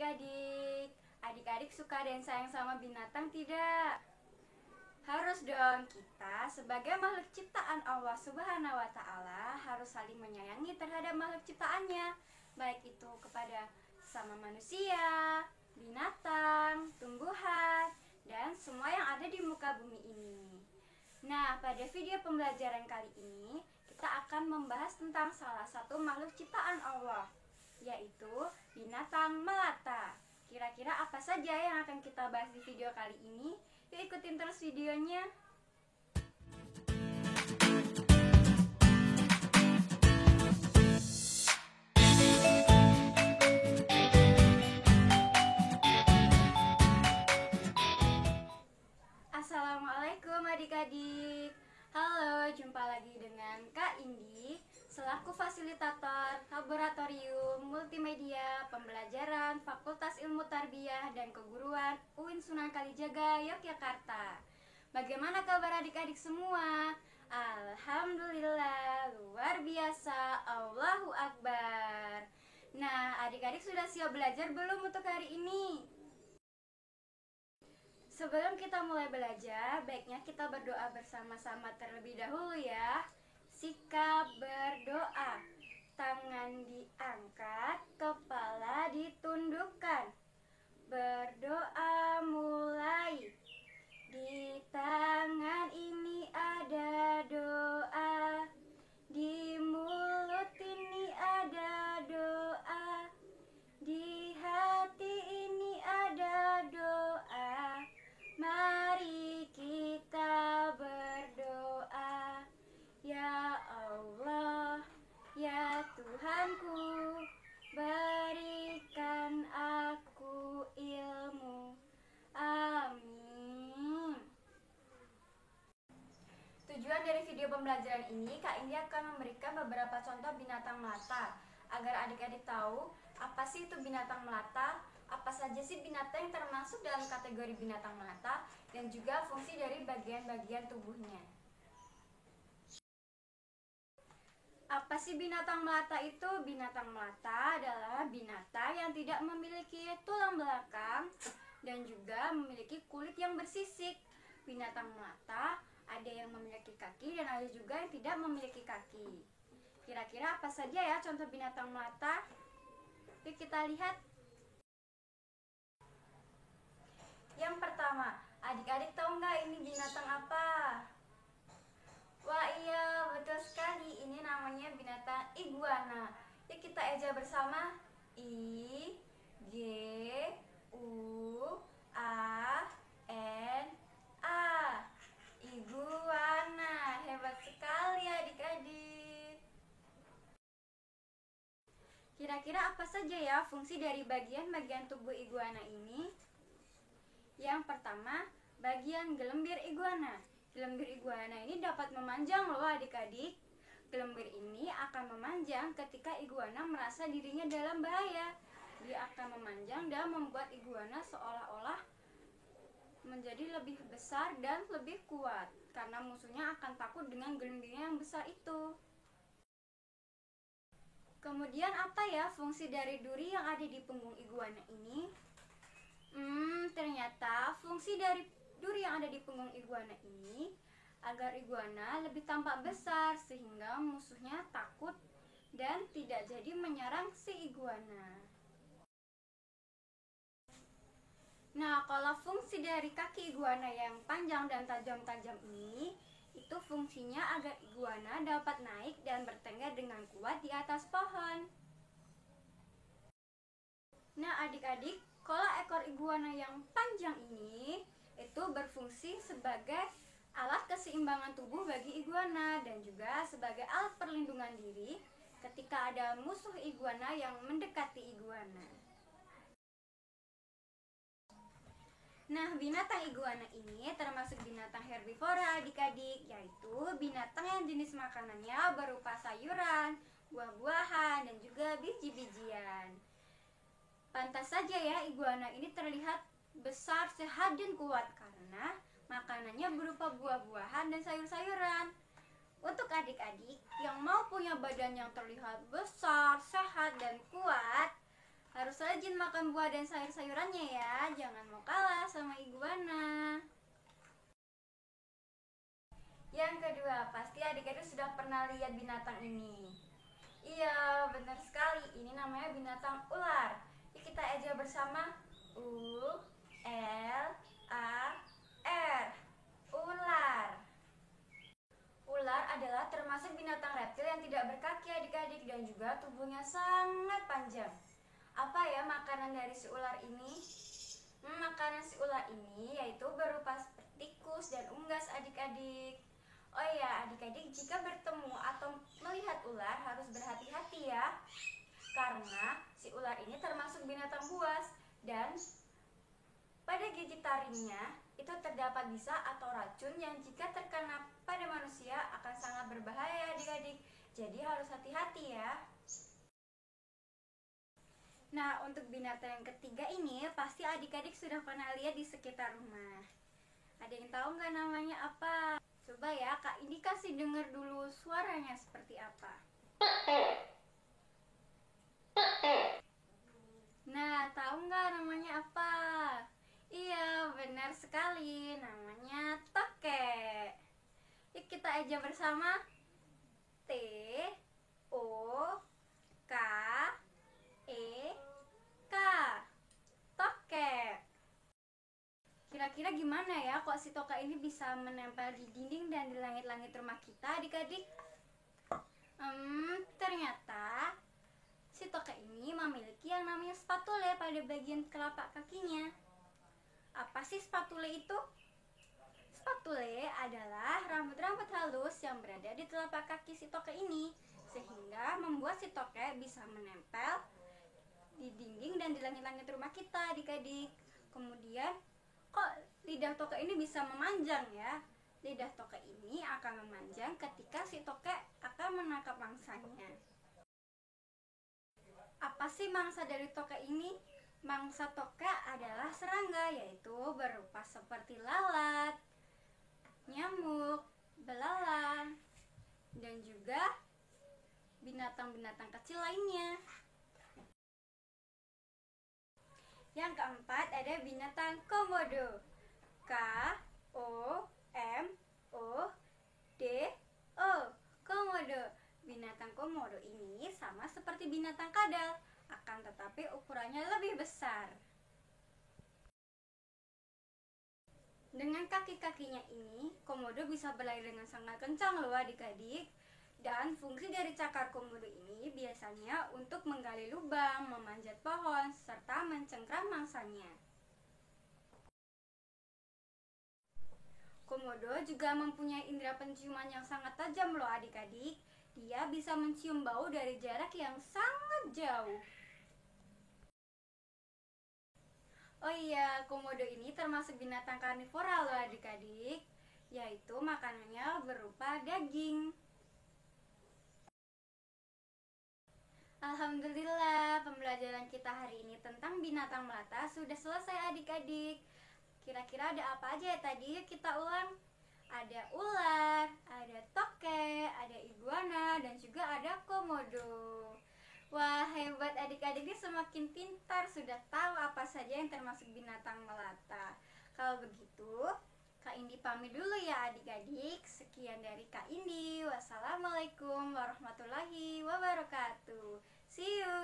adik-adik. Adik-adik suka dan sayang sama binatang tidak? Harus dong, kita sebagai makhluk ciptaan Allah Subhanahu wa Ta'ala harus saling menyayangi terhadap makhluk ciptaannya, baik itu kepada sama manusia, binatang, tumbuhan, dan semua yang ada di muka bumi ini. Nah, pada video pembelajaran kali ini kita akan membahas tentang salah satu makhluk ciptaan Allah, yaitu binatang melata. Kira-kira apa saja yang akan kita bahas di video kali ini? Yuk ikutin terus videonya. Assalamualaikum adik-adik. Halo, jumpa lagi dengan Kak Indi selaku fasilitator Laboratorium Multimedia Pembelajaran Fakultas Ilmu Tarbiyah dan Keguruan UIN Sunan Kalijaga, Yogyakarta. Bagaimana kabar adik-adik semua? Alhamdulillah, luar biasa, Allahu Akbar. Nah, adik-adik sudah siap belajar belum untuk hari ini? Sebelum kita mulai belajar, baiknya kita berdoa bersama-sama terlebih dahulu ya. Sikap berdoa. Tangan diangkat, kepala ditundukkan. Berdoa mulai. Di tangan ini ada doa. Di mulut ini ada doa. Di hati ini ada doa. Mari kita berdoa. Ya Allah, ya Tuhanku, berikan aku ilmu. Amin. Tujuan dari video pembelajaran ini, Kak Indi akan memberikan beberapa contoh binatang melata agar adik-adik tahu apa sih itu binatang melata, apa saja sih binatang yang termasuk dalam kategori binatang melata, dan juga fungsi dari bagian-bagian tubuhnya. Apa sih binatang melata itu? Binatang melata adalah binatang yang tidak memiliki tulang belakang dan juga memiliki kulit yang bersisik. Binatang melata ada yang memiliki kaki dan ada juga yang tidak memiliki kaki. Kira-kira apa saja ya contoh binatang melata? Yuk kita lihat. Yang pertama, adik-adik tahu nggak ini binatang apa? Wah iya, betul sekali. Ini namanya binatang iguana. Yuk kita eja bersama. I, G, U, A, N, A. Iguana. Hebat sekali adik-adik. Kira-kira apa saja ya fungsi dari bagian-bagian tubuh iguana ini? Yang pertama, bagian gelembir iguana. Gelembir iguana ini dapat memanjang loh adik-adik. Gelembir ini akan memanjang ketika iguana merasa dirinya dalam bahaya. Dia akan memanjang dan membuat iguana seolah-olah menjadi lebih besar dan lebih kuat, karena musuhnya akan takut dengan gelembirnya yang besar itu. Kemudian apa ya fungsi dari duri yang ada di punggung iguana ini? Ternyata fungsi dari duri yang ada di punggung iguana ini agar iguana lebih tampak besar sehingga musuhnya takut dan tidak jadi menyerang si iguana. Nah, kalau fungsi dari kaki iguana yang panjang dan tajam-tajam ini, itu fungsinya agar iguana dapat naik dan bertengger dengan kuat di atas pohon. Nah, adik-adik, kalau ekor iguana yang panjang ini itu berfungsi sebagai alat keseimbangan tubuh bagi iguana dan juga sebagai alat perlindungan diri ketika ada musuh iguana yang mendekati iguana. Nah, binatang iguana ini termasuk binatang herbivora adik-adik, yaitu binatang yang jenis makanannya berupa sayuran, buah-buahan, dan juga biji-bijian. Pantas saja ya iguana ini terlihat besar, sehat, dan kuat karena makanannya berupa buah-buahan dan sayur-sayuran. Untuk adik-adik yang mau punya badan yang terlihat besar, sehat, dan kuat, harus Terus rajin makan buah dan sayur-sayurannya ya. Jangan mau kalah sama iguana. Yang kedua, pasti adik-adik sudah pernah lihat binatang ini. Iya, benar sekali. Ini namanya binatang ular. Yuk kita aja bersama. U-L-A-R. Ular. Ular adalah termasuk binatang reptil yang tidak berkaki adik-adik dan juga tubuhnya sangat panjang. Apa ya makanan dari si ular ini? Makanan si ular ini yaitu berupa tikus dan unggas adik-adik. Oh iya adik-adik, jika bertemu atau melihat ular harus berhati-hati ya. Karena si ular ini termasuk binatang buas dan pada gigi taringnya itu terdapat bisa atau racun yang jika terkena pada manusia akan sangat berbahaya adik-adik. Jadi harus hati-hati ya. Nah, untuk binatang yang ketiga ini pasti adik-adik sudah pernah lihat di sekitar rumah. Ada yang tahu nggak namanya apa? Coba ya, Kak Indi kasih dengar dulu suaranya seperti apa. Nah, tahu nggak namanya apa? Iya, benar sekali. Namanya tokek. Yuk kita aja bersama. T O K E K. Tokek. Kira-kira gimana ya kok si tokek ini bisa menempel di dinding dan di langit-langit rumah kita adik-adik? Ternyata si tokek ini memiliki yang namanya spatule pada bagian telapak kakinya. Apa sih spatule itu? Spatule adalah rambut-rambut halus yang berada di telapak kaki si tokek ini, sehingga membuat si tokek bisa menempel di dinding dan di langit-langit rumah kita adik-adik. Kemudian kok lidah tokek ini bisa memanjang ya? Lidah tokek ini akan memanjang ketika si tokek akan menangkap mangsanya. Apa sih mangsa dari tokek ini? Mangsa tokek adalah serangga, yaitu berupa seperti lalat, nyamuk, belalang, dan juga binatang-binatang kecil lainnya. Yang keempat ada binatang komodo. K-O-M-O-D-O. Komodo. Binatang komodo ini sama seperti binatang kadal, akan tetapi ukurannya lebih besar. Dengan kaki-kakinya ini, komodo bisa berlari dengan sangat kencang loh adik-adik. Dan fungsi dari cakar komodo ini biasanya untuk menggali lubang, memanjat pohon, serta mencengkram mangsanya. Komodo juga mempunyai indera penciuman yang sangat tajam loh adik-adik. Dia bisa mencium bau dari jarak yang sangat jauh. Oh iya, komodo ini termasuk binatang karnivora loh adik-adik, yaitu makanannya berupa daging. Alhamdulillah, pembelajaran kita hari ini tentang binatang melata sudah selesai adik-adik. Kira-kira ada apa aja ya tadi? Yuk kita ulang. Ada ular, ada tokek, ada iguana, dan juga ada komodo. Wah, hebat adik-adik ini semakin pintar, sudah tahu apa saja yang termasuk binatang melata. Kalau begitu, Kak Indi pamit dulu ya adik-adik. Sekian dari Kak Indi. Wassalamualaikum warahmatullahi wabarakatuh. See you.